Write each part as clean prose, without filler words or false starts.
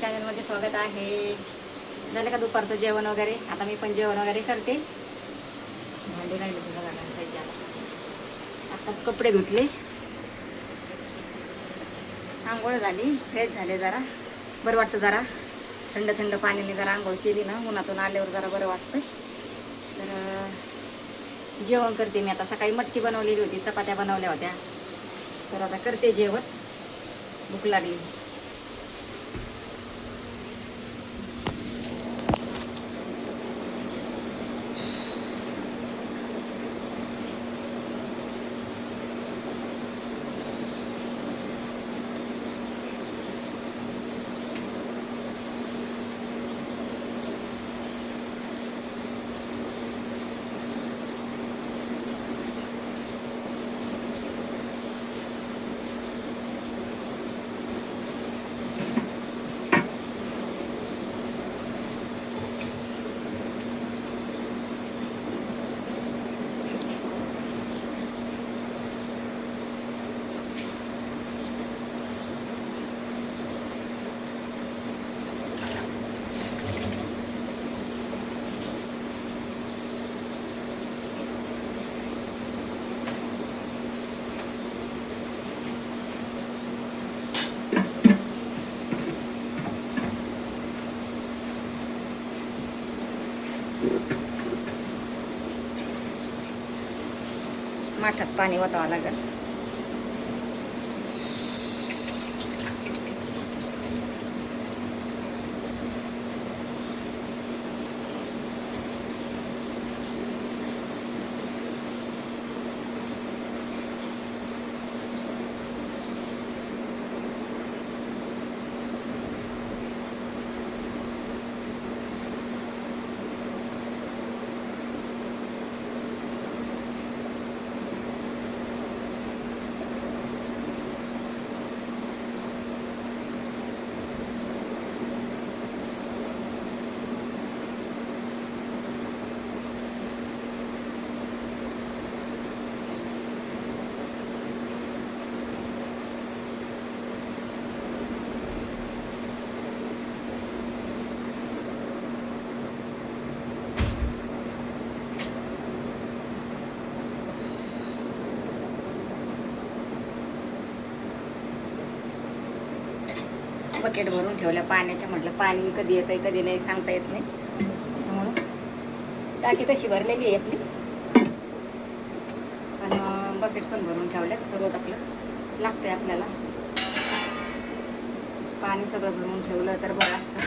चॅनलमध्ये स्वागत आहे. झालं का दुपारचं जेवण वगैरे? आता मी पण जेवण वगैरे करते. भांडी राहिले तुझं घालायचे. आताच कपडे धुतले, आंघोळ झाली, फ्रेश झाले, जरा बरं वाटतं. जरा थंड थंड पाण्याने जरा आंघोळ केली ना, उन्हातून आल्यावर जरा बरं वाटतं. तर जेवण करते मी आता. सकाळी मटकी बनवलेली होती, चपात्या बनवल्या होत्या, तर आता करते जेवण. भूक लागली. माठात पाणी ओतावं लागेल. बकेट भरून ठेवल्या पाण्याच्या. म्हटलं पाणी कधी येतंय कधी नाही सांगता येत नाही, त्याच्यामुळं टाकी तशी भरलेली आहे आपली. आणि बकेट पण भरून ठेवल्यात. तर रोज आपलं लागतंय आपल्याला पाणी. सगळं भरून ठेवलं तर बरं असतं.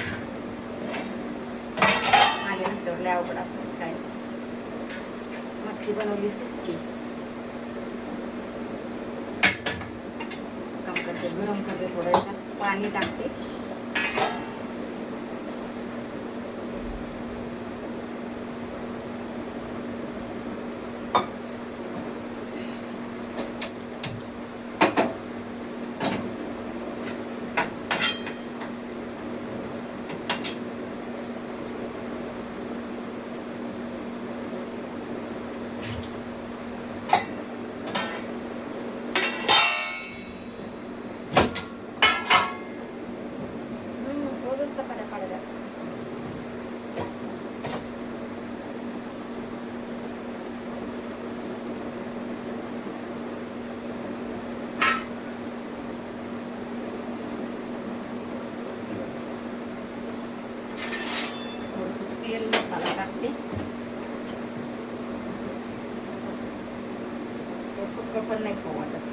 पाणी नसल्यावर लय अवघड असतं. काय मटकी बनवली सुक्की. काम करते, गरम करते, थोडं पाणी टाकते. तेल मसाला टाकते. सुक्क पण नाही खाऊ वाटत.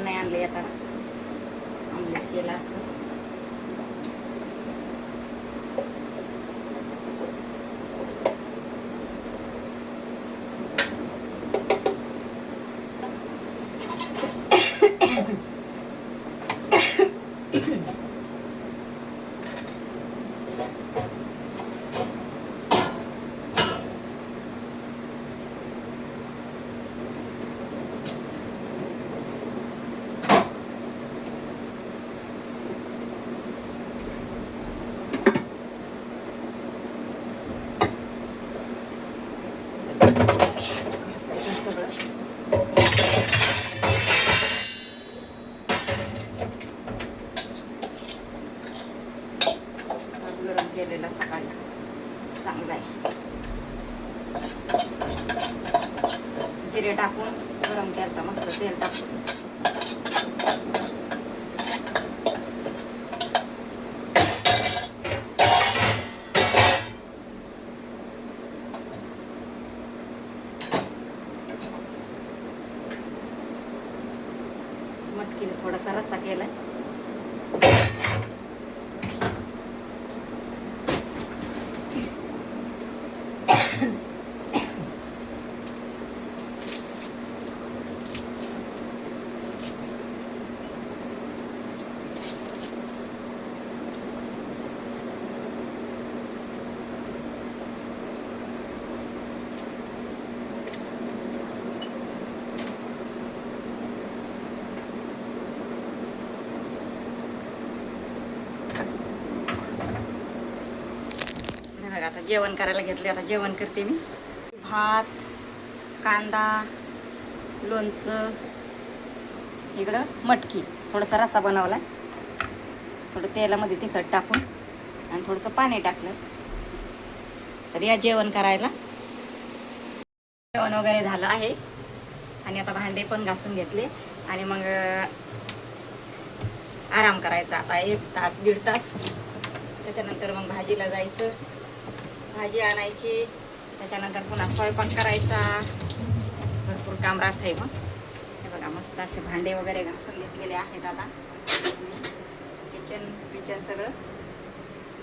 पण नाही आणलं येताना, ऑमलेट केलं असतं. गरम केलेला सकाळी चांगला आहे. जिरे टाकून गरम केलं मस्त तेल टाकून. मटकीने थोडासा रस्सा केलाय. आता जेवण करायला घेतले. आता जेवण करते मी. भात, कांदा, लोणचं, इकडं मटकी, थोडासा रस्सा बनवला, थोडं तेलामध्ये तिखट टाकून आणि थोडंसं पाणी टाकलं. तर या जेवण करायला. जेवण वगैरे झालं आहे आणि आता भांडे पण घासून घेतले आणि मग आराम करायचा आता 1 तास 1.5 तास. त्याच्यानंतर मग भाजीला जायचं, भाजी आणायची, त्याच्यानंतर पुन्हा स्वयंपाक करायचा. भरपूर काम राहतंय. मग हे बघा मस्त असे भांडे वगैरे घासून घेतलेले आहेत. आता किचन सगळं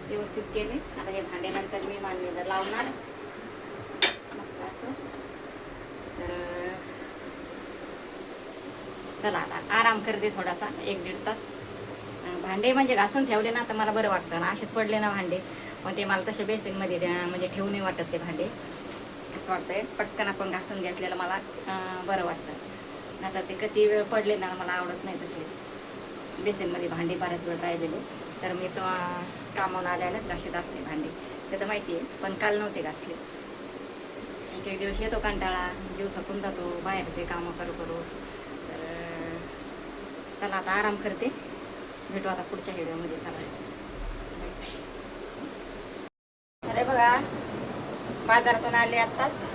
व्यवस्थित केले. आता हे भांडे नंतर मी मांडणीला लावणार मस्त असं. तर चला आता आराम करते थोडासा 1-1.5 तास. भांडे म्हणजे घासून ठेवले ना तर मला बरं वाटतं ना. असेच पडले ना भांडे पण ते मला तसे बेसिनमध्ये म्हणजे ठेवू नाही वाटत ते भांडे. असं वाटतंय पटकन आपण घासून घेतलेलं मला बरं वाटतं. आता ते किती वेळ पडले ना मला आवडत नाही तसले बेसिनमध्ये भांडे बऱ्याच वेळ राहिलेले. तर मी तो कामावून आल्यालाच घासत असले भांडे, ते तर माहिती आहे. पण काल नव्हते घासले. एक दिवस येतो कंटाळा, जीव थकून जातो बाहेरचे कामं करू. तर चला आता आराम करते. भेटू आता पुढच्या व्हिडिओमध्ये. चला अरे बघा बाजारातून आले आत्ताच.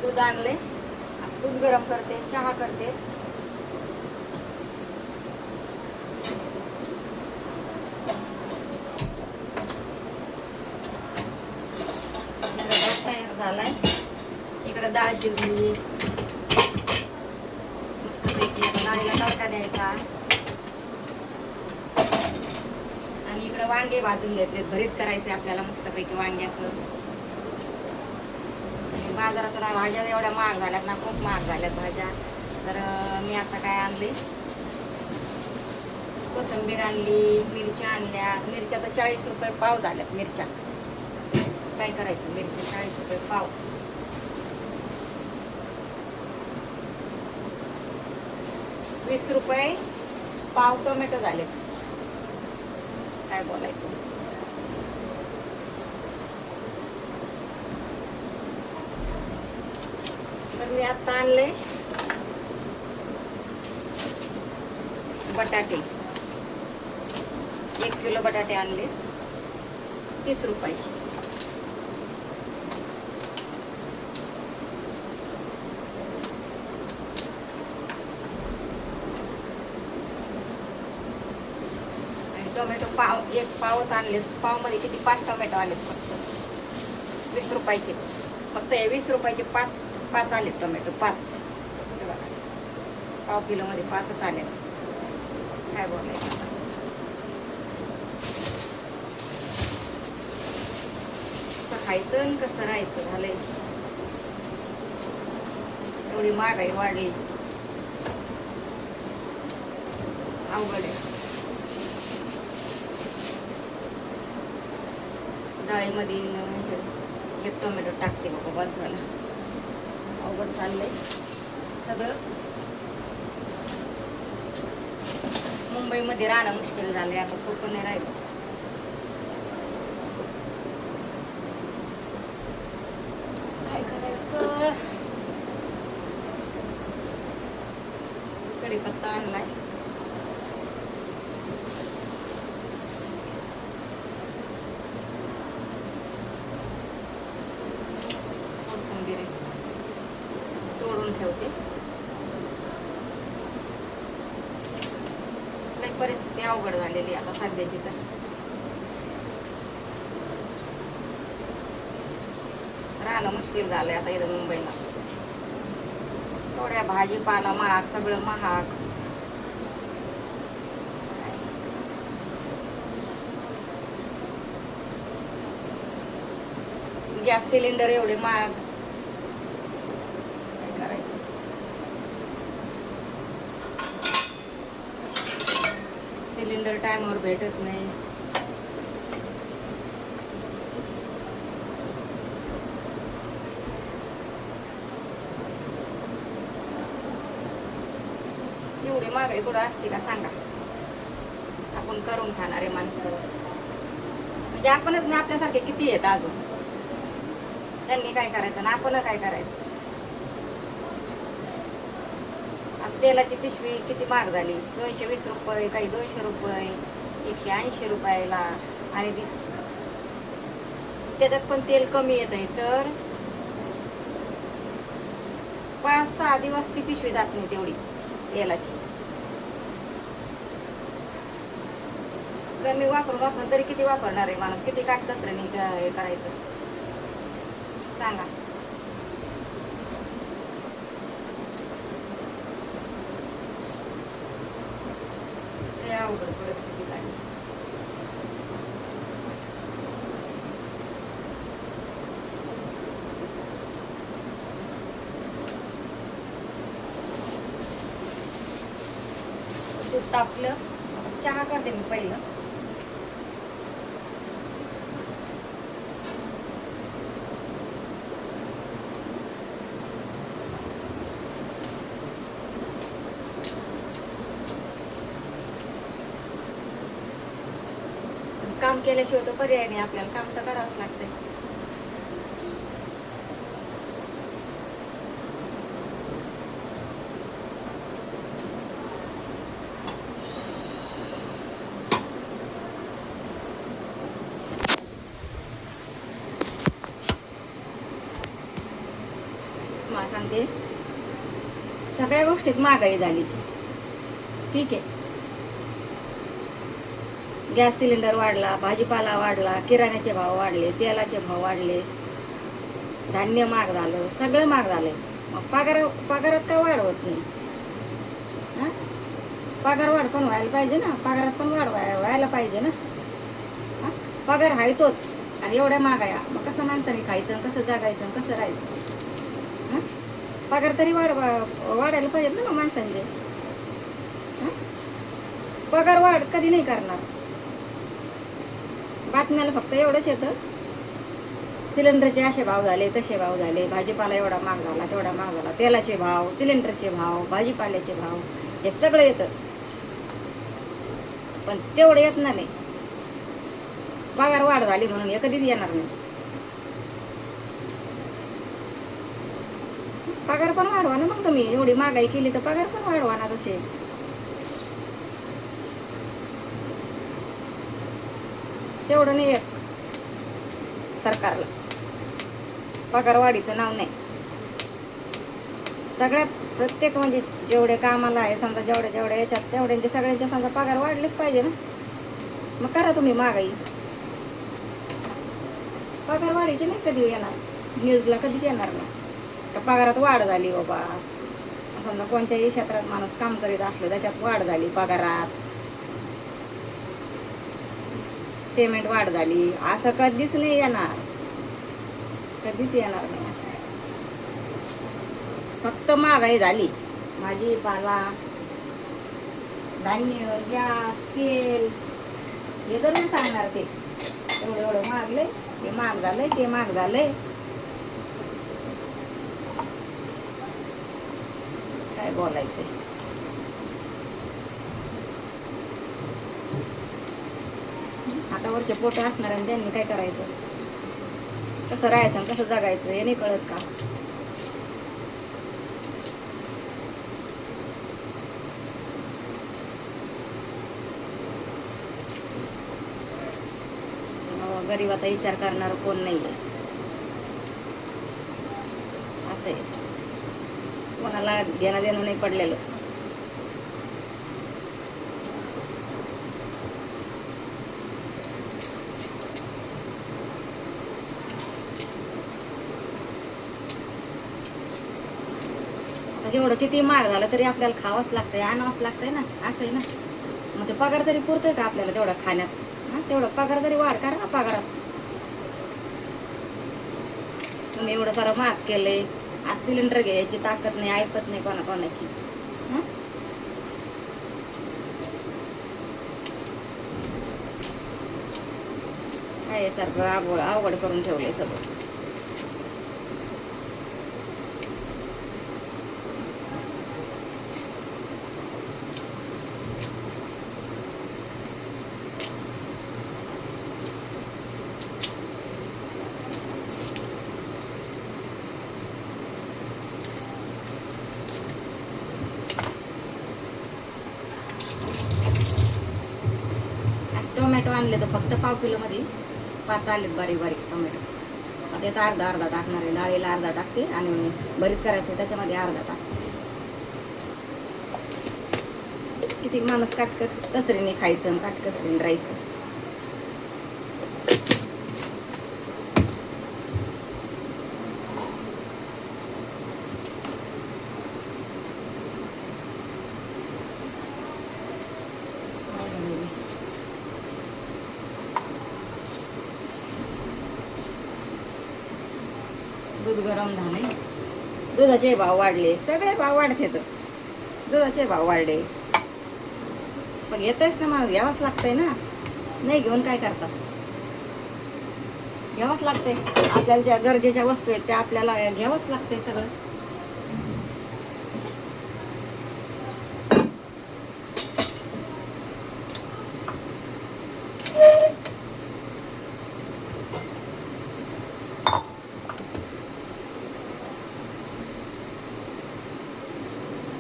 दूध आणले, दूध गरम करते, चहा करते. भात तयार झालाय. इकडे डाळ शिजली मस्तपैकी. डाळीला तडका द्यायचा. आणि इकडे वांगे भाजून घेतलेत, भरीत करायचे आपल्याला मस्तपैकी वांग्याचं. बाजारातून भाज्या एवढ्या महाग झाल्यात ना, खूप महाग झाल्यात भाज्या. तर मी आता काय आणले, कोथिंबीर आणली, मिरच्या आणल्या. मिरच्या तर 40 रुपये पाव झाल्यात मिरच्या. काय करायचं, मिरच्या 40 रुपये पाव. ₹20 पाव टोमॅटो झाले. काय बोलायचं. तर मी आता आणले बटाटे. 1 किलो बटाटे आणले, 30 रुपयाचे. टोमॅटो पाव, 1 पावच आणले. पावमध्ये किती 5 टोमॅटो आलेत फक्त. 20 रुपयाचे फक्त. हे 20 रुपयाचे 5 आले टोमॅटो. 5 पाव किलोमध्ये 5च आले. काय बोलायचं आता. कसं खायचं आणि कसं राहायचं झालंय. एवढी महागाई वाढली, अवघड आहे. डाळीमध्ये म्हणजे एक टोमॅटो टाकते बाबा, बस झालं. अवघड चाललंय सगळं. मुंबईमध्ये राहणं मुश्किल झालंय आता, सोपं नाही राहिलं. काय करायचं. कढीपत्ता आणलाय. कोथिंबीर तोडून ठेवते. परिस्थिती अवघड झालेली आता सध्याची. तर राहणं मुश्किल झालंय आता इथं मुंबईला. थोड्या भाजीपाला महाग, सगळं महाग. गॅस सिलेंडर एवढे महाग. काय करायचं. सिलेंडर टाइमवर भेटत नाही. एवढी महागाई कुठं असते का सांगा. आपण करून खाणारे माणसं म्हणजे आपणच नाही, आपल्यासारखे किती आहेत अजून. त्यांनी काय करायचं ना आपण काय करायचं. आज तेलाची पिशवी किती महाग झाली. 220 रुपये, काही 200 रुपये, 180 रुपयाला. आणि त्याच्यात पण तेल कमी येत आहे. तर 5-6 दिवस ती पिशवी जात नाही तेवढी तेलाची. कमी वापरून तरी किती वापरणार आहे माणूस. किती काटकसरीने हे करायचं सांगा. ते अवघड परिस्थिती काय. दूध तापलं. चहा करते मी पहिलं. काम केल्याशिवाय तर पर्याय नाही आपल्याला. काम तर करावंच लागतंय. मला सांगते, सगळ्या गोष्टीत महागाई झाली. ठीक आहे, गॅस सिलेंडर वाढला, भाजीपाला वाढला, किराण्याचे भाव वाढले, तेलाचे भाव वाढले, धान्य महाग झालं, सगळं महाग झालंय. मग पगारात का वाढ होत नाही. हां, पगार वाढ पण व्हायला पाहिजे ना. पगारात पण वाढ व्हायला पाहिजे ना. हां, पगार आहे तोच आणि एवढ्या महागाया. मग कसं माणसाने खायचं, कसं जगायचं, कसं राहायचं. हां, पगार तरी वाढायला पाहिजेत ना मग माणसांचे. हां, पगार वाढ कधी नाही करणार. बातम्याला फक्त एवढंच येतं, सिलेंडरचे असे भाव झाले, तसे भाव झाले, भाजीपाला एवढा महाग झाला, तेवढा महाग झाला, तेलाचे भाव, सिलेंडरचे भाव, भाजीपाल्याचे भाव, हे सगळं येतं. पण तेवढं येत नाही. पगार वाढ झाली म्हणून हे कधीच येणार नाही. पगार पण वाढवा ना. मग तुम्ही एवढी महागाई केली तर पगार पण वाढवा ना तसे. तेवढं नाही येत सरकारला. पगार वाढीचं नाव नाही. सगळ्या प्रत्येक म्हणजे जेवढे कामाला आहे समजा, जेवढ्या याच्यात तेवढ्यांचे सगळ्यांचे समजा पगार वाढलेच पाहिजे ना. मग करा तुम्ही महागाई. पगार वाढीचे नाही कधी येणार. न्यूजला कधीच येणार नाही का पगारात वाढ झाली बाबा. समजा कोणत्याही क्षेत्रात माणूस काम करीत असलं त्याच्यात वाढ झाली, पगारात पेमेंट वाढ झाली, असं कधीच नाही येणार, कधीच येणार नाही असं. फक्त महागाई झाली, भाजीपाला, धान्य, गॅस, तेल, हे तर नाही सांगणार ते एवढं एवढं महागलंय, हे महाग झालंय, ते महाग झालंय. काय बोलायचंय. हातावरचे पोटे असणाऱ्या त्यांनी काय करायचं, कसं राहायचं, कसं जगायचं हे नाही कळत का. गरीबाचा विचार करणार कोण नाही आहे, असं आहे. कोणाला घेणं देणं नाही पडलेलं. एवढं किती महाग झालं तरी आपल्याला खावंच लागतंय, आणावंच लागतंय ना, असं आहे ना. मग ते पगार तरी पुरतोय का आपल्याला तेवढा खाण्यात? तेवढा पगार तरी वाढ करा ना पगारात. तुम्ही एवढं सारं महाग केलंय, आज सिलेंडर घ्यायची ताकद नाही, ऐपत नाही कोणाची. काय सारखं अवघड करून ठेवलंय सगळं. टोमॅटो आणले तर फक्त पाव किलो मध्ये 5 आलेत बारीक बारीक टोमॅटो. आता त्याचा अर्धा टाकणार आहे, डाळीला अर्धा टाकते आणि भरीत करायचं त्याच्यामध्ये अर्धा टाकते. किती माणूस कसरीने खायचं, काटकसरीने राहायचं. दूध गरम झाले, दुधाचे भाव वाढले, सगळे भाव वाढते. तर दुधाचे भाव वाढले पण येतच ना, मला घ्यावंच लागतंय ना. नाही घेऊन काय करतात, घ्यावंच लागतंय. आपल्याला ज्या गरजेच्या वस्तू आहेत त्या आपल्याला घ्यावंच लागतंय सगळं.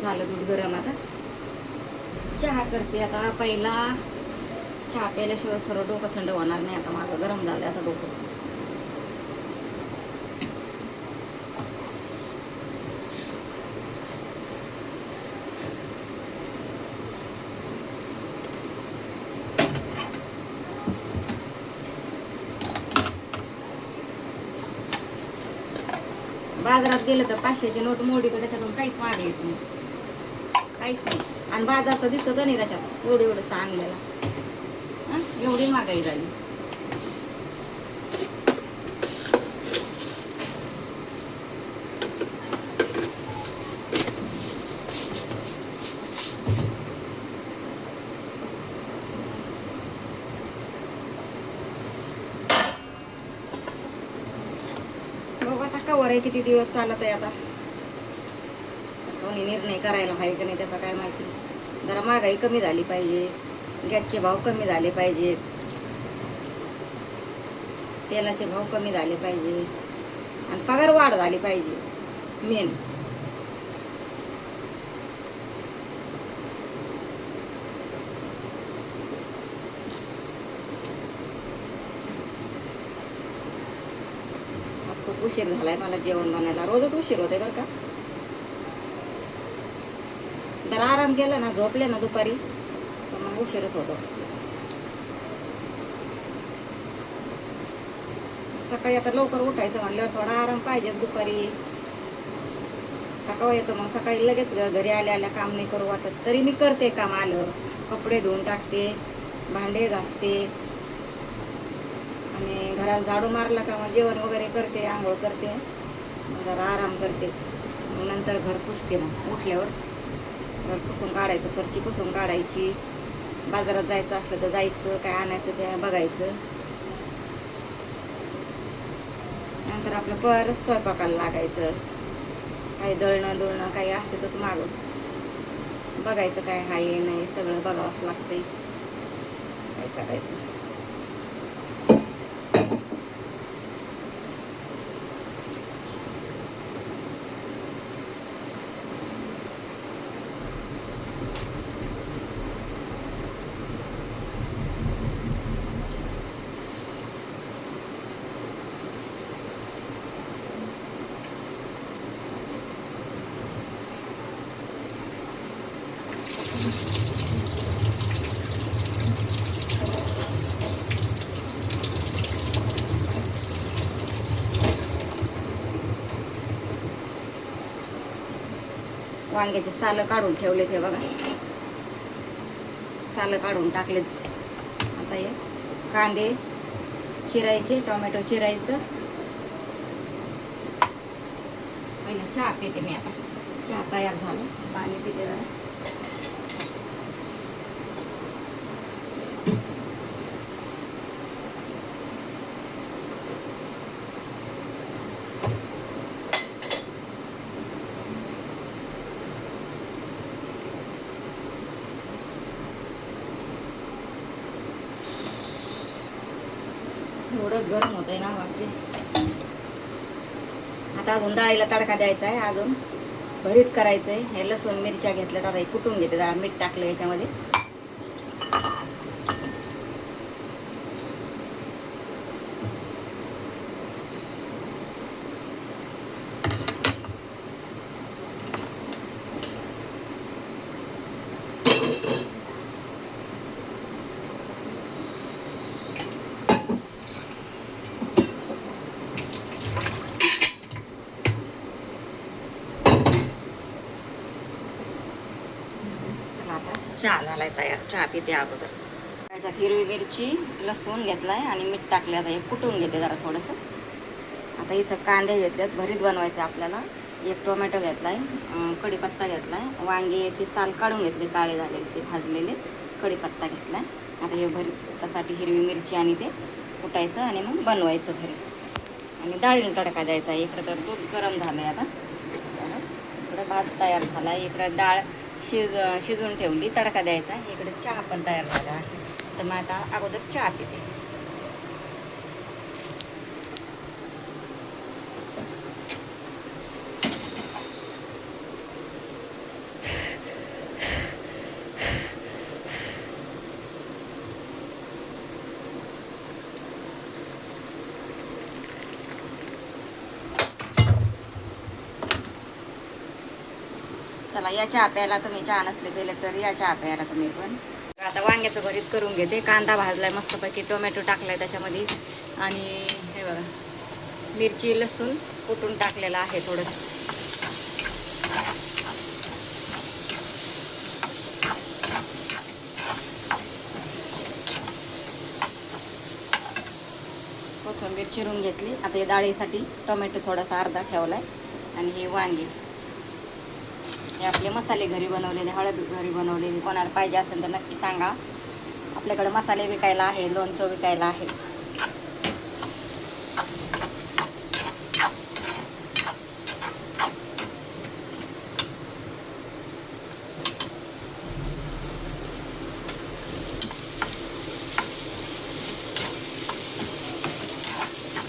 झालं दूध गरम, आता चहा करते. आता पहिला चहा प्यायल्याशिवाय सर्व डोकं थंड होणार नाही. आता माझं गरम झालं आता डोकं. बाजारात गेलं तर 500ची नोट मोडी, तर त्याच्यातून काहीच मागे येत नाही, काहीच नाही. आणि बाजारचं दिसत नाही त्याच्यात एवढं आणलेला. एवढी महागाई झाली. आता कवर आहे, किती दिवस चालत आहे. आता कोणी निर्णय करायला आहे का नाही त्याचा काय माहिती. जरा महागाई कमी झाली पाहिजे, गॅसचे भाव कमी झाले पाहिजेत, तेलाचे भाव कमी झाले पाहिजे आणि पगार वाढ झाली पाहिजे मेन. खूप उशीर झालाय मला जेवण बनायला. रोजच उशीर होते बरं का. जर आराम केला ना, झोपले ना दुपारी, तर मग उशीरच होतो. सकाळी आता लवकर उठायचं म्हणल्यावर थोडा आराम पाहिजे दुपारी. थकावा येतो, मग सकाळी लगेच घरी आल्या काम नाही करू वाटत. तरी मी करते काम. आलं कपडे धुवून टाकते, भांडे घासते आणि घरात झाडू मारला का मग जेवण वगैरे करते, आंघोळ करते, जरा आराम करते. मग नंतर घर पुसते. मग उठल्यावर घर पुसून काढायचं, फरची पुसून काढायची. बाजारात जायचं असलं तर जायचं, काय आणायचं ते बघायचं. नंतर आपलं परत स्वयंपाकाला लागायचं. काही दळणं काही असते तसं मागून बघायचं, काय आहे नाही सगळं बघावंच लागतंय. काय करायचं. वांग्याचे सालं काढून ठेवले ते बघा, सालं काढून टाकले. आता हे कांदे चिरायचे, टोमॅटो चिरायचं. पहिला चहा पिते मी. आता चहा तयार झाला, पाणी पिते जरा. एवढं गरम होत आहे ना बापरे. आता अजून डाळीला तडका द्यायचा आहे, अजून भरीत करायचं आहे. हे लसूण मिरच्या घेतल्यात, आता हे कुटून घेते. जरा मीठ टाकलं याच्यामध्ये. चहा झालाय तयार. चहा पिते अगोदर. त्याच्यात हिरवी मिरची, लसूण घेतलाय आणि मीठ टाकले. आता हे कुटून घेते जरा थोडंसं. आता इथं कांदे घेतलेत, भरीत बनवायचे आपल्याला. एक टोमॅटो घेतलाय, कढीपत्ता घेतलाय, वांग्याची साल काढून घेतली, काळे झालेले ते भाजलेले. कढीपत्ता घेतलाय. आता हे भरीतासाठी हिरवी मिरची आणि ते कुटायचं आणि मग बनवायचं भरीत. आणि डाळीला तडका द्यायचा. इकडं तर दूध गरम झालं आहे. आता इकडं भात तयार झाला आहे, इकडं डाळ शिजून ठेवली, तडका द्यायचा. इकडे चहा पण तयार झाला आहे. तर मग आता अगोदर चहा पिते. चला, या चहा प्यायला तुम्ही चहा नसले पेले तर या चहा प्यायला तुम्ही पण. आता वांग्याचं भरीत करून घेते. कांदा भाजलाय मस्तपैकी, टोमॅटो टाकलाय त्याच्यामध्ये आणि हे बघा मिरची लसूण कुटून टाकलेलं आहे थोडंसं. कोथिंबीर चिरून घेतली. आता या डाळीसाठी टोमॅटो थोडासा अर्धा ठेवलाय आणि हे वांगे. हे आपले मसाले घरी बनवलेले, हळद घरी बनवलेली. कोणाला पाहिजे असेल तर नक्की सांगा. आपल्याकडे मसाले विकायला आहे, लोणचं विकायला आहे.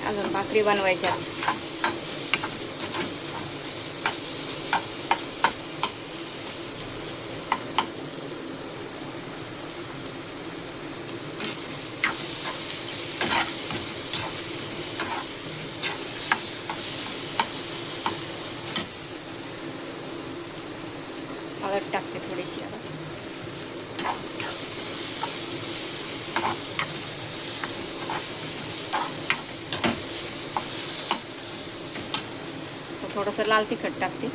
अजून भाकरी बनवायच्या. हळद टाकते थोडीशी. थोडंसं लाल तिखट टाकते.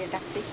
कोथिंबीर टाकते.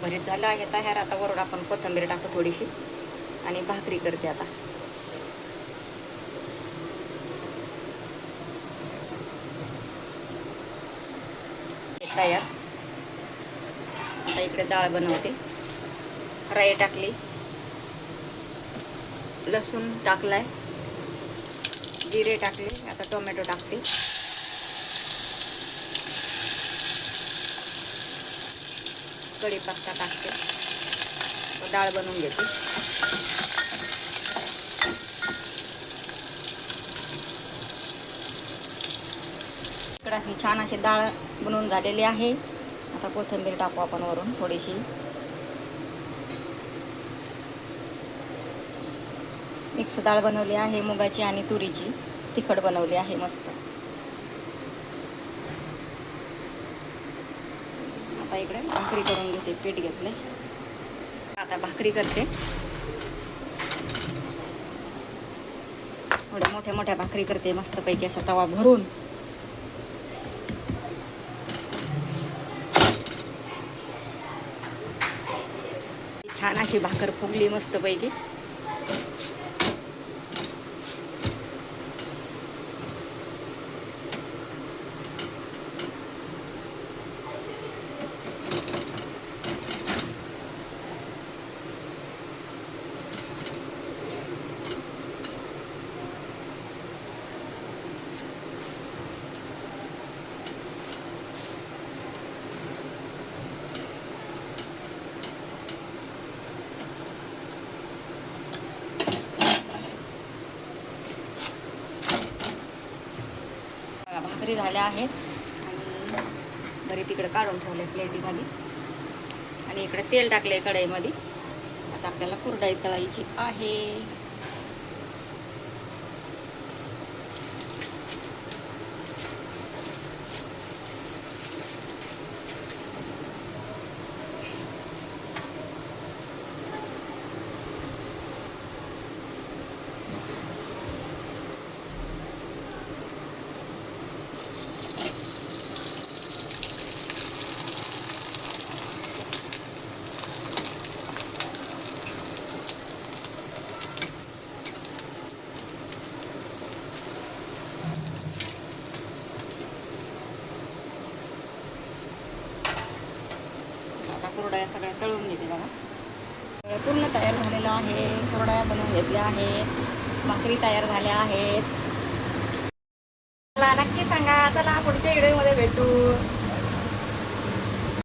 भरीत झालं आहे तयार. आता वरून आपण कोथिंबीर टाकू थोडीशी आणि भाकरी करते आता. तयार. आता इकडे डाळ बनवते. राई टाकली, लसूण टाकलाय, जिरे टाकले. आता टोमॅटो टाकते. कढीपत्ता टाकते. डाळ बनवून घेते. इकडे अशी छान अशी डाळ बनवून झालेली आहे. आता कोथिंबीर टाकू आपण वरून थोडीशी. मिक्स डाळ बनवली आहे मुगाची आणि तुरीची. तिखट बनवली आहे मस्त. आता इकडे भाकरी करून घेते. पीठ घेतले. आता भाकरी करते. थोड्या मोठ्या मोठ्या भाकरी करते मस्तपैकी अशा तवा भरून. छान अशी भाकर फुगली मस्तपैकी. भाकरी झाल्या आहेत आणि बरी तिकडे काढून ठेवले प्लेटीमध्ये. आणि इकडे तेल टाकले कढईमध्ये. आता आपल्याला कुरडई तळायची आहे. कुरडया सगळ्या तळून घेते बघा. पूर्ण तयार झालेलं आहे. कुरडया बनवून घेतल्या आहेत. भाकरी तयार झाल्या आहेत. मला नक्की सांगा. चला पुढच्या व्हिडिओमध्ये भेटू.